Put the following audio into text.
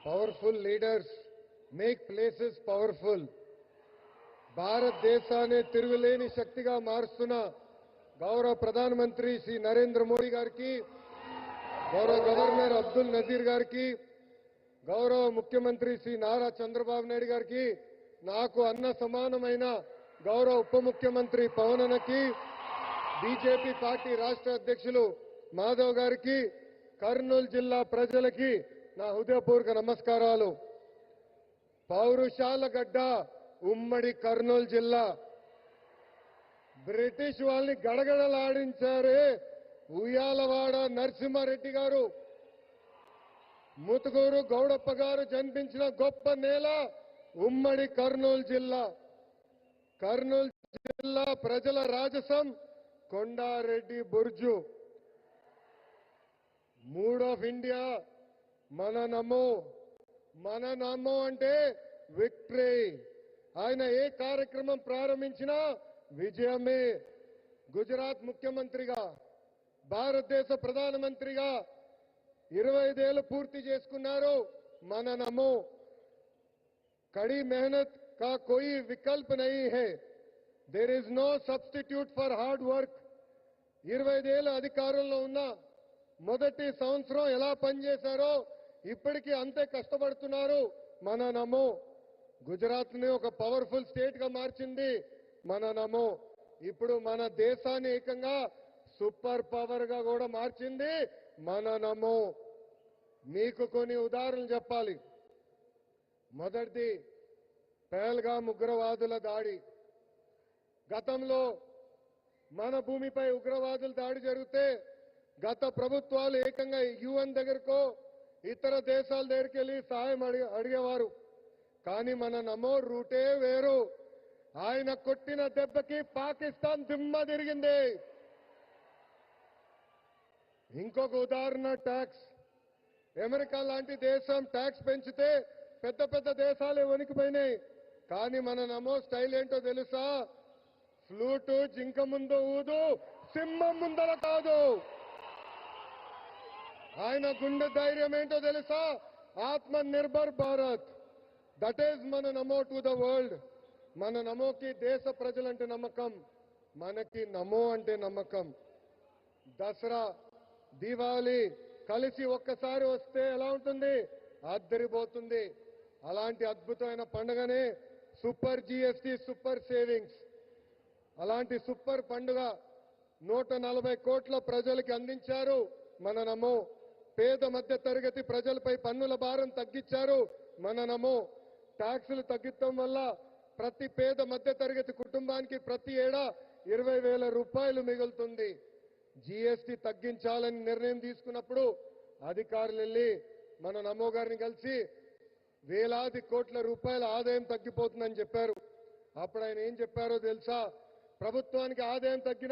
Powerful leaders make places powerful. భారతదేశాన్ని తిరుగులేని శక్తిగా మారుస్తున్న గౌరవ ప్రధానమంత్రి శ్రీ నరేంద్ర మోడీ గారికి, గౌరవ గవర్నర్ అబ్దుల్ నజీర్ గారికి, గౌరవ ముఖ్యమంత్రి శ్రీ నారా చంద్రబాబు నాయుడు గారికి, నాకు అన్న సమానమైన గౌరవ ఉప ముఖ్యమంత్రి పవన్ అన్నకి, బీజేపీ పార్టీ రాష్ట్ర అధ్యక్షులు మాధవ్ గారికి, కర్నూలు జిల్లా ప్రజలకి నా హృదయపూర్వక నమస్కారాలు. పౌరుషాల గడ్డ ఉమ్మడి కర్నూలు జిల్లా. బ్రిటిష్ వాళ్ళని గడగడలాడించారే ఉయ్యాలవాడ నరసింహారెడ్డి గారు, ముతుకూరు గౌడప్ప గారు జన్మించిన గొప్ప నేల ఉమ్మడి కర్నూలు జిల్లా. కర్నూలు జిల్లా ప్రజల రాజసం కొండారెడ్డి బుర్జు. మూడ్ ఆఫ్ ఇండియా మన నమో అంటే విక్టరీ. ఆయన ఏ కార్యక్రమం ప్రారంభించినా విజయమే. గుజరాత్ ముఖ్యమంత్రిగా, భారతదేశ ప్రధానమంత్రిగా 25 ఏళ్లు పూర్తి చేసుకున్నారు. మన నమో. కड़ी मेहनत का कोई विकल्प नहीं है. There is no substitute for hard work. 25 ఏళ్ల అధికారంలో ఉన్న మొదటి సంవత్సరం ఎలా పనిచేశారో ఇప్పటికీ అంతే కష్టపడుతున్నారు. మన నమో. గుజరాత్ ని ఒక పవర్ఫుల్ స్టేట్ గా మార్చింది మన నమో. ఇప్పుడు మన దేశాన్ని ఏకంగా సూపర్ పవర్ గా కూడా మార్చింది మన నమో. మీకు కొన్ని ఉదాహరణలు చెప్పాలి. మొదటిది పహల్గాం ఉగ్రవాదుల దాడి. గతంలో మన భూమిపై ఉగ్రవాదుల దాడి జరిగితే గత ప్రభుత్వాలు ఏకంగా యుఎన్ దగ్గరకో ఇతర దేశాల దగ్గరికి వెళ్ళి సహాయం అడిగేవారు. కానీ మన నమో రూటే వేరు. ఆయన కొట్టిన దెబ్బకి పాకిస్తాన్ దిమ్మ తిరిగింది. ఇంకొక ఉదాహరణ ట్యాక్స్. అమెరికా లాంటి దేశం ట్యాక్స్ పెంచితే పెద్ద పెద్ద దేశాలే వణికిపోయినాయి. కానీ మన నమో స్టైల్ ఏంటో తెలుసా? ఫ్లూటు జింక ముందు ఊదు, సింహం ముందర కాదు. ఆయన గుండె ధైర్యం ఏంటో తెలుసా? ఆత్మ నిర్భర్ భారత్. దట్ ఈజ్ మన నమో టు ద వరల్డ్. మన నమోకి దేశ ప్రజలంటే నమ్మకం, మనకి నమో అంటే నమ్మకం. దసరా, దీపావళి కలిసి ఒక్కసారి వస్తే ఎలా ఉంటుంది? అద్దరిపోతుంది. అలాంటి అద్భుతమైన పండుగనే సూపర్ జీఎస్టీ, సూపర్ సేవింగ్స్. అలాంటి సూపర్ పండుగ 140 కోట్ల ప్రజలకి అందించారు మన నమో. పేద మధ్య తరగతి ప్రజలపై పన్నుల భారం తగ్గించారు మన నమో. ట్యాక్సులు తగ్గించడం వల్ల ప్రతి పేద మధ్య తరగతి కుటుంబానికి ప్రతి ఏడా 20,000 రూపాయలు మిగులుతుంది. జీఎస్టీ తగ్గించాలని నిర్ణయం తీసుకున్నప్పుడు అధికారులు వెళ్ళి మన నమో గారిని కలిసి వేలాది కోట్ల రూపాయల ఆదాయం తగ్గిపోతుందని చెప్పారు. అప్పుడు ఆయన ఏం చెప్పారో తెలుసా? ప్రభుత్వానికి ఆదాయం తగ్గిన